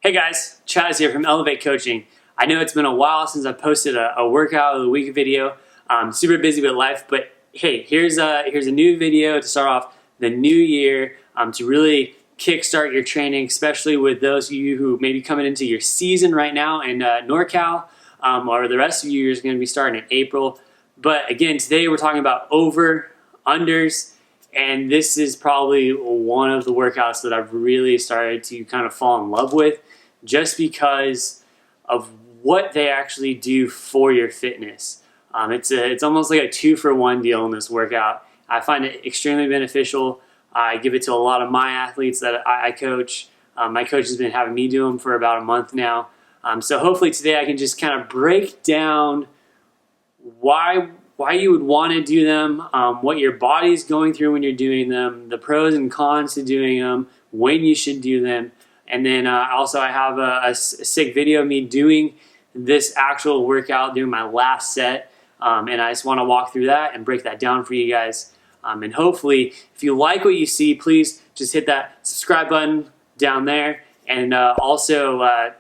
Hey guys, Chaz here from Elevate Coaching. I know it's been a while since I posted a workout of the week video. I'm super busy with life, but hey, here's a new video to start off the new year to really kickstart your training, especially with those of you who may be coming into your season right now in NorCal, or the rest of you is going to be starting in April. But again, today we're talking about over, unders, and this is probably one of the workouts that I've really started to kind of fall in love with, just because of what they actually do for your fitness. It's almost like a 2-for-1 deal in this workout. I find it extremely beneficial. I give it to a lot of my athletes that I coach. My coach has been having me do them for about a month now. So hopefully today I can just kind of break down why you would want to do them, what your body's going through when you're doing them, the pros and cons to doing them, when you should do them. And then also I have a sick video of me doing this actual workout, doing my last set. And I just want to walk through that and break that down for you guys. And hopefully, if you like what you see, please just hit that subscribe button down there. And also,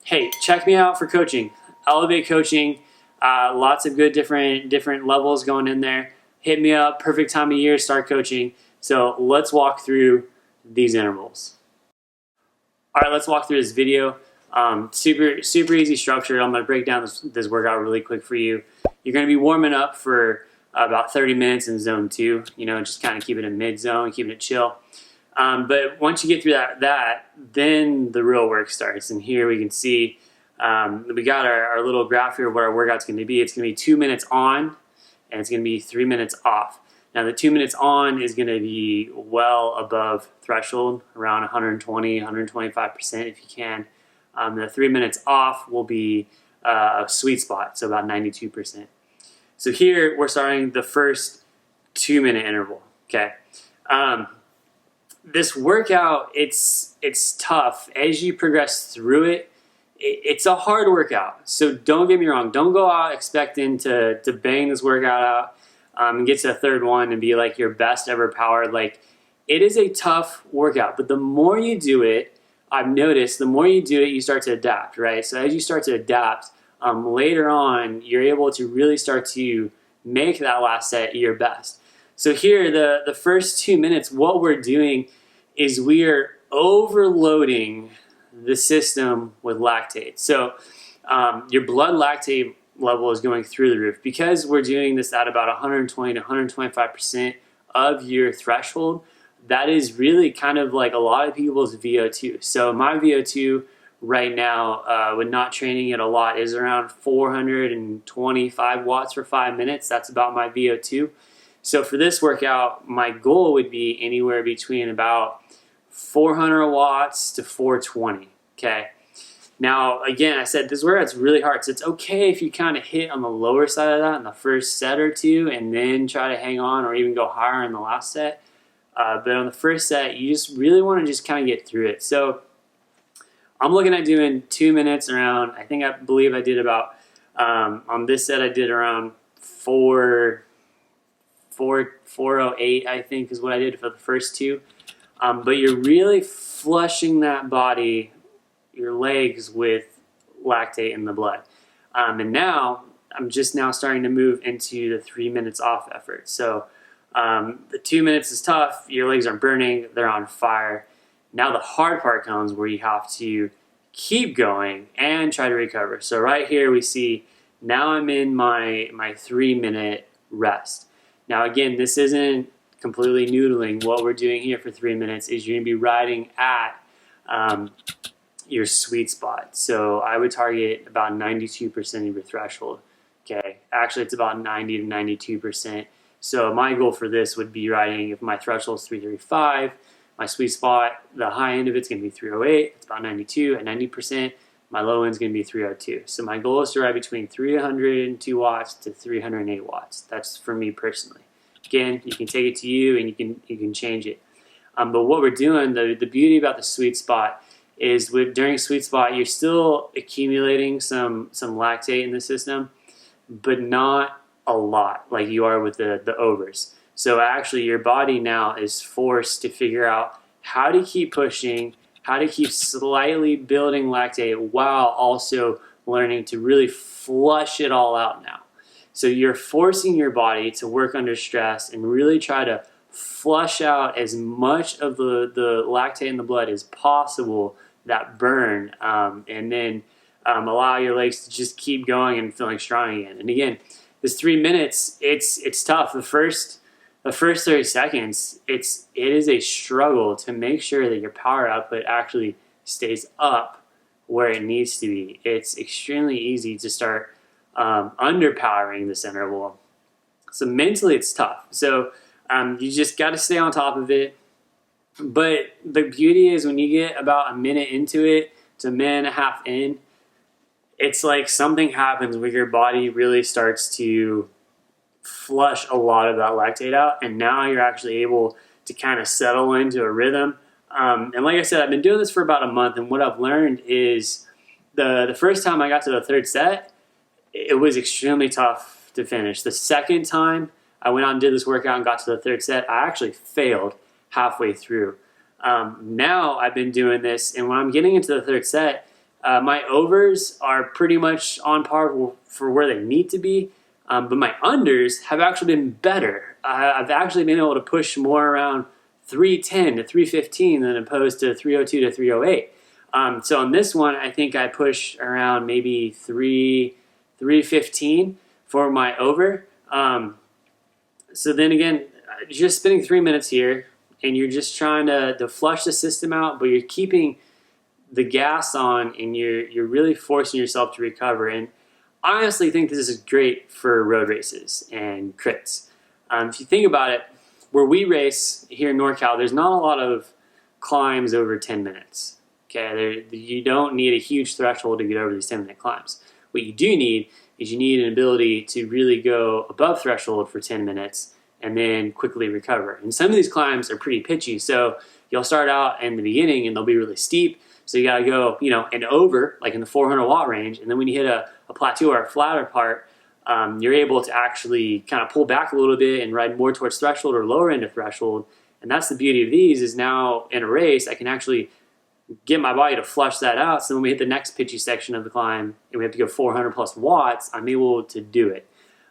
hey, check me out for coaching. Elevate Coaching, lots of good different levels going in there. Hit me up, perfect time of year, start coaching. So let's walk through these intervals. All right, let's walk through this video. Super easy structure. I'm going to break down this workout really quick for you. You're going to be warming up for about 30 minutes in zone 2. You know, just kind of keeping it mid zone, keeping it chill. But once you get through that, then the real work starts. And here we can see we got our little graph here of what our workout's going to be. It's going to be 2 minutes on, and it's going to be 3 minutes off. Now the 2 minutes on is going to be well above threshold, around 120, 125% if you can. The 3 minutes off will be a sweet spot, so about 92%. So here we're starting the first 2 minute interval. Okay, this workout it's tough as you progress through it. It's a hard workout, so don't get me wrong. Don't go out expecting to bang this workout out and get to the third one and be like your best ever power. Like, it is a tough workout, but the more you do it, I've noticed the more you do it, you start to adapt, right? So as you start to adapt, later on, you're able to really start to make that last set your best. So here, the first 2 minutes, what we're doing is we are overloading the system with lactate. So your blood lactate level is going through the roof. Because we're doing this at about 120 to 125% of your threshold, that is really kind of like a lot of people's VO2. So my VO2 right now, with not training it a lot, is around 425 watts for 5 minutes. That's about my VO2. So for this workout, my goal would be anywhere between about 400 watts to 420, okay? Now, again, I said this workout's really hard, so it's okay if you kind of hit on the lower side of that in the first set or two and then try to hang on or even go higher in the last set. But on the first set, you just really want to just kind of get through it. So I'm looking at doing 2 minutes around, I believe I did about, on this set I did around 408, I think is what I did for the first two. But you're really flushing that body, your legs, with lactate in the blood. And now, I'm just now starting to move into the 3 minutes off effort. So the 2 minutes is tough, your legs are burning, they're on fire. Now the hard part comes where you have to keep going and try to recover. So right here we see, now I'm in my 3 minute rest. Now again, this isn't completely noodling. What we're doing here for 3 minutes is you're gonna be riding at your sweet spot. So I would target about 92% of your threshold. Okay, actually it's about 90 to 92%. So my goal for this would be riding, if my threshold is 335, my sweet spot, the high end of it's going to be 308, it's about 92 at 90%. My low end is going to be 302. So my goal is to ride between 302 watts to 308 watts. That's for me personally. Again, you can take it to you and you can change it. But what we're doing, the beauty about the sweet spot is during sweet spot, you're still accumulating some lactate in the system, but not a lot like you are with the overs. So actually your body now is forced to figure out how to keep pushing, how to keep slightly building lactate while also learning to really flush it all out now. So you're forcing your body to work under stress and really try to flush out as much of the lactate in the blood as possible, that burn, and then allow your legs to just keep going and feeling strong again. And again, this 3 minutes, it's tough. The first 30 seconds, it is a struggle to make sure that your power output actually stays up where it needs to be. It's extremely easy to start underpowering this interval. So mentally, it's tough. So you just got to stay on top of it. But the beauty is when you get about a minute into it to a minute and a half in, it's like something happens where your body really starts to flush a lot of that lactate out, and now you're actually able to kind of settle into a rhythm. And like I said, I've been doing this for about a month, and what I've learned is the first time I got to the third set, it was extremely tough to finish. The second time I went out and did this workout and got to the third set, I actually failed halfway through. Now I've been doing this, and when I'm getting into the third set, my overs are pretty much on par for where they need to be, but my unders have actually been better. I've actually been able to push more around 310 to 315 than opposed to 302 to 308. So on this one, I think I pushed around maybe 315 for my over. So then again, just spending 3 minutes here, and you're just trying to flush the system out, but you're keeping the gas on, and you're really forcing yourself to recover. And I honestly think this is great for road races and crits. If you think about it, where we race here in NorCal, there's not a lot of climbs over 10 minutes. Okay, you don't need a huge threshold to get over these 10-minute climbs. What you do need is you need an ability to really go above threshold for 10 minutes and then quickly recover. And some of these climbs are pretty pitchy, so you'll start out in the beginning and they'll be really steep. So you gotta go, and over, like in the 400 watt range, and then when you hit a plateau or a flatter part, you're able to actually kind of pull back a little bit and ride more towards threshold or lower end of threshold. And that's the beauty of these, is now in a race, I can actually get my body to flush that out. So when we hit the next pitchy section of the climb and we have to go 400 plus watts, I'm able to do it.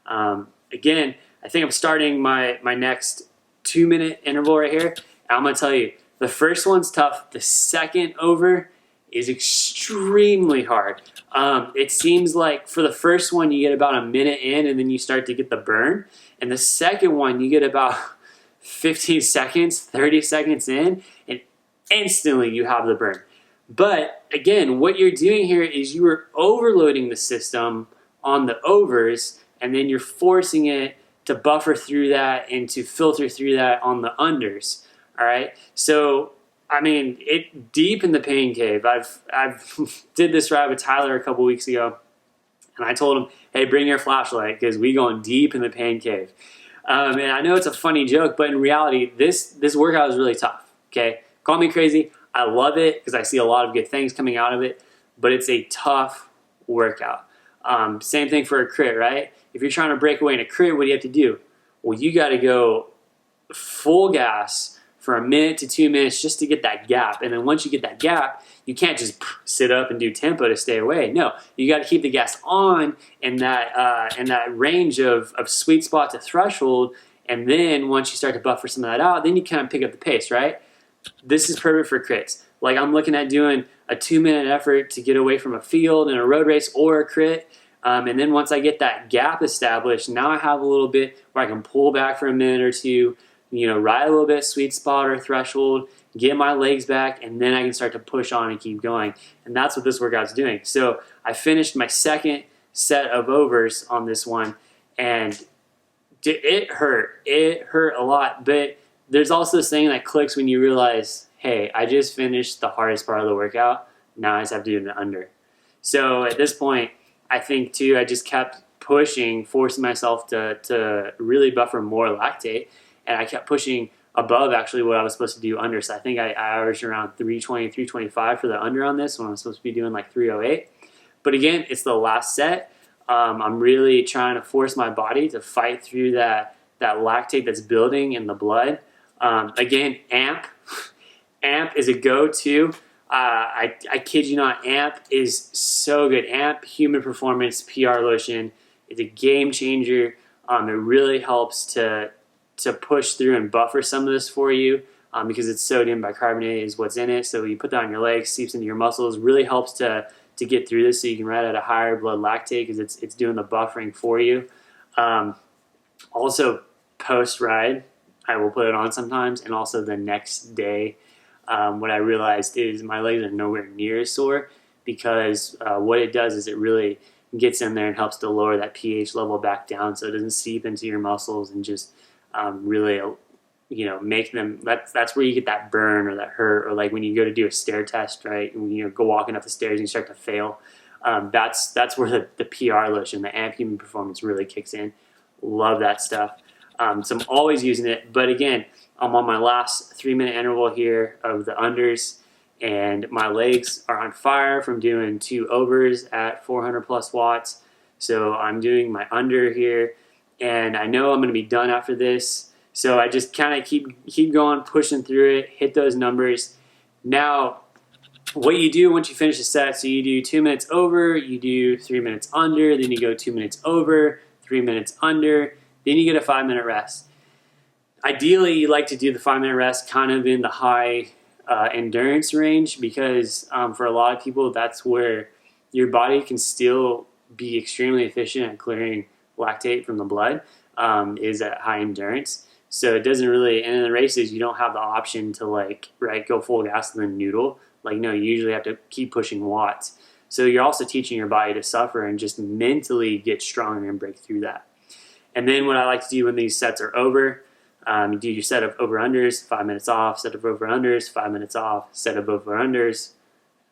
Again, I think I'm starting my next 2 minute interval right here. And I'm gonna tell you, the first one's tough. The second over is extremely hard. It seems like for the first one, you get about a minute in and then you start to get the burn. And the second one, you get about 15 seconds, 30 seconds in, and instantly you have the burn. But again, what you're doing here is you are overloading the system on the overs, and then you're forcing it to buffer through that and to filter through that on the unders. All right. So, I mean, deep in the pain cave. I've did this ride with Tyler a couple weeks ago, and I told him, "Hey, bring your flashlight because we going deep in the pain cave." And I know it's a funny joke, but in reality, this workout is really tough. Okay, call me crazy. I love it because I see a lot of good things coming out of it, but it's a tough workout. Same thing for a crit, right? If you're trying to break away in a crit, what do you have to do? Well, you got to go full gas for a minute to 2 minutes just to get that gap. And then once you get that gap, you can't just sit up and do tempo to stay away. No, you got to keep the gas on in that range of sweet spot to threshold. And then once you start to buffer some of that out, then you kind of pick up the pace, right? This is perfect for crits. Like I'm looking at doing a 2 minute effort to get away from a field in a road race or a crit. And then once I get that gap established, now I have a little bit where I can pull back for a minute or two, ride a little bit sweet spot or threshold, get my legs back, and then I can start to push on and keep going. And that's what this workout's doing. So I finished my second set of overs on this one, and it hurt. It hurt a lot, but there's also this thing that clicks when you realize, hey, I just finished the hardest part of the workout. Now I just have to do an under. So at this point, I think too, I just kept pushing, forcing myself to really buffer more lactate. And I kept pushing above actually what I was supposed to do under. So I think I averaged around 320, 325 for the under on this when I'm supposed to be doing like 308. But again, it's the last set. I'm really trying to force my body to fight through that lactate that's building in the blood. Again, AMP. AMP is a go-to. I kid you not, Amp is so good. Amp Human Performance PR Lotion is a game changer. It really helps to push through and buffer some of this for you because it's sodium bicarbonate is what's in it. So you put that on your legs, seeps into your muscles, really helps to get through this so you can ride at a higher blood lactate because it's doing the buffering for you. Also, post-ride, I will put it on sometimes, and also the next day. What I realized is my legs are nowhere near as sore because what it does is it really gets in there and helps to lower that pH level back down so it doesn't seep into your muscles and just really, make them, that's where you get that burn or that hurt, or like when you go to do a stair test, right? And you go walking up the stairs and you start to fail. That's where the PR lotion, the Amp Human Performance really kicks in. Love that stuff. So I'm always using it, but again, I'm on my last 3-minute interval here of the unders, and my legs are on fire from doing 2 overs at 400 plus watts. So I'm doing my under here, and I know I'm going to be done after this. So I just kind of keep going, pushing through it, hit those numbers. Now, what you do once you finish a set, so you do 2 minutes over, you do 3 minutes under, then you go 2 minutes over, 3 minutes under, then you get a 5-minute rest. Ideally, you like to do the 5-minute rest kind of in the high endurance range because for a lot of people, that's where your body can still be extremely efficient at clearing lactate from the blood, is at high endurance. So it doesn't really, and in the races, you don't have the option to go full gas and then noodle. You usually have to keep pushing watts. So you're also teaching your body to suffer and just mentally get stronger and break through that. And then what I like to do when these sets are over, you do your set of over-unders, 5 minutes off, set of over-unders, 5 minutes off, set of over-unders,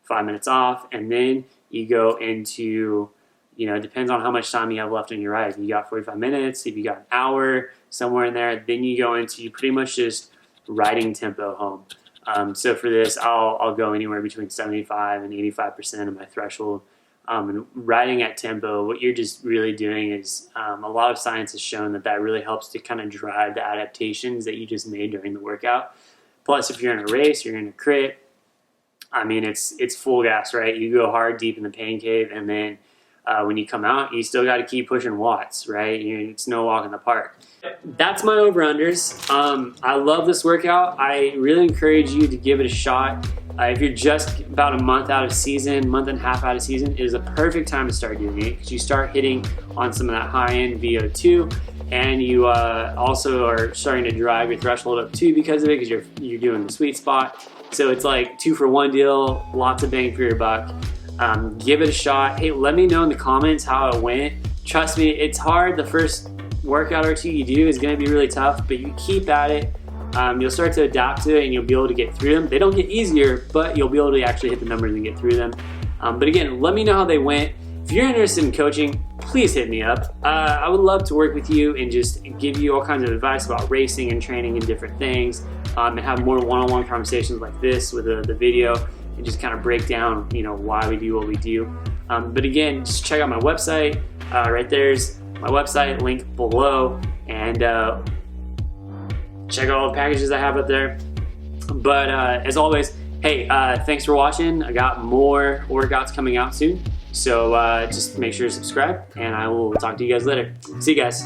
5 minutes off, and then you go into, it depends on how much time you have left on your ride. If you got 45 minutes, if you got an hour, somewhere in there, then you go into pretty much just riding tempo home. So for this, I'll go anywhere between 75 and 85% of my threshold. And riding at tempo, what you're just really doing is a lot of science has shown that really helps to kind of drive the adaptations that you just made during the workout. Plus, if you're in a race, you're in a crit, it's full gas, right? You go hard deep in the pain cave, and then when you come out, you still got to keep pushing watts, right? It's no walk in the park. That's my over-unders. I love this workout. I really encourage you to give it a shot. If you're just about a month out of season, month and a half out of season, it is a perfect time to start doing it because you start hitting on some of that high-end VO2, and you also are starting to drive your threshold up too because of it because you're doing the sweet spot. So it's like 2-for-1 deal, lots of bang for your buck. Give it a shot. Hey, let me know in the comments how it went. Trust me, it's hard. The first workout or two you do is going to be really tough, but you keep at it. You'll start to adapt to it and you'll be able to get through them. They don't get easier, but you'll be able to actually hit the numbers and get through them. But again, let me know how they went. If you're interested in coaching, please hit me up. I would love to work with you and just give you all kinds of advice about racing and training and different things, and have more one-on-one conversations like this with the video and just kind of break down, why we do what we do. But again, just check out my website. Right there's my website, link below, and check out all the packages I have up there. But as always, hey, thanks for watching. I got more workouts coming out soon. So just make sure to subscribe, and I will talk to you guys later. See you guys.